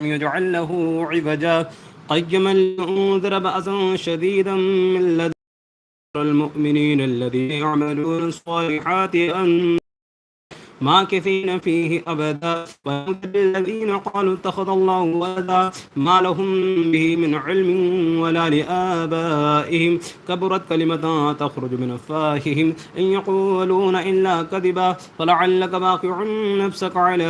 يجعل له عوجا قيما لينذر بأسا شديدا من لدن المؤمنين الذين يعملون الصالحات أن ماكثين فيه أبدا وينذر الذين قالوا اتخذ الله ولدا ما لهم به من علم ولا لآبائهم كبرت كلمة تخرج من أفواههم إن يقولون إلا كذبا فلعلك باقع نفسك على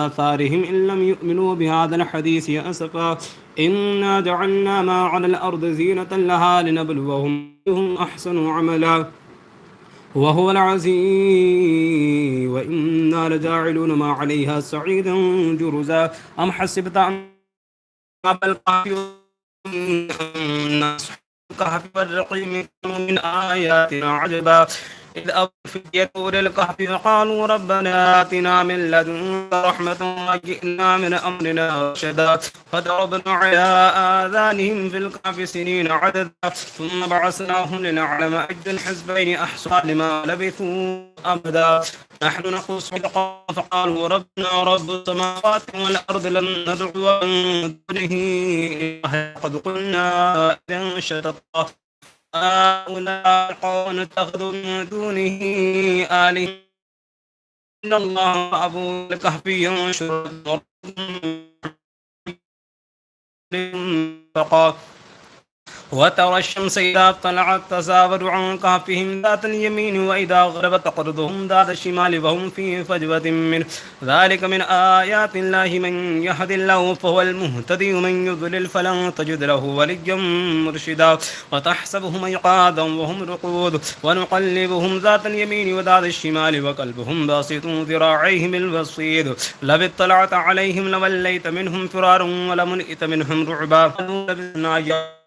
آثارهم إن لم يؤمنوا بهذا الحديث أسفا إنا جعلنا ما على الأرض زينة لها لنبلوهم أيهم أحسن عملا وهو العزيز وإنا لجاعلون ما عليها صعيدا جرزا أم حسبت أن الناس الكهف والرقيم من آياتنا عجبا إذ أوى الفتية إلى الكهف فقالوا ربنا آتنا من لدنك رحمة وجئنا من أمرنا رشدا فضربنا على آذانهم في الكهف سنين عددا ثم بعثناهم لنعلم أي الحزبين أحصى لما لبثوا أبدا نحن نقص بالقاف فقالوا ربنا رب السماوات والأرض لن ندعو من دونه إلها قد قلنا إذا شتطا هؤلاء قوم اتخذوا من دونه آلهة إن الله أبو الكهف ينشر فقال وترى الشمس إذا طلعت تزاور عن كهفهم ذات اليمين وإذا غربت تقرضهم ذات الشمال وهم في فجوة منه ذلك من آيات الله من يهد الله فهو المهتدي ومن يضلل فلن تجد له وليا مرشدا وتحسبهم أيقاظا وهم رقود ونقلبهم ذات اليمين وذات الشمال وقلبهم باسط ذراعيه بالوصيد لو اطلعت عليهم لوليت منهم فرارا ولملئت منهم رعبا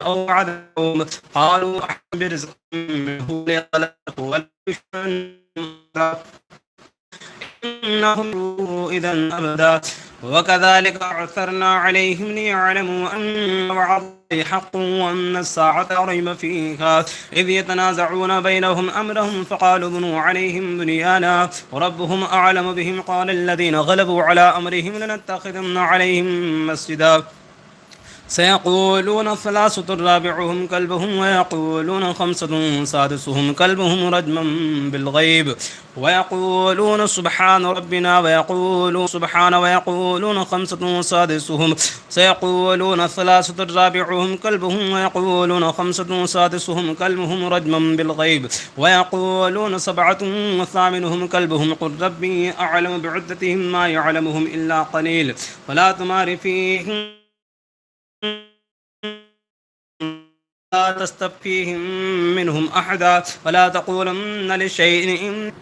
أو عدهم قالوا برزق منه لخلقوا إنهم إذا أبدا وكذلك أعثرنا عليهم ليعلموا أن وعد حق وأن الساعة ريب فيها إذ يتنازعون بينهم أمرهم فقالوا بنوا عليهم بنيانا وربهم أعلم بهم قال الذين غلبوا على أمرهم لنتخذن عليهم مسجدا سيقولون ثلاثة رابعهم كلبهم ويقولون خمسة سادسهم كلبهم رجما بالغيب ويقولون سبحان ربنا ويقولون خمسة سادسهم سيقولون ثلاثة رابعهم كلبهم ويقولون خمسة سادسهم كلبهم رجما بالغيب ويقولون سبعة وثامنهم كلبهم قل ربي أعلم بعدتهم ما يعلمهم إلا قليل ولا تمار فيهم لا تستفيهم منهم أحدا ولا تقولن لشيء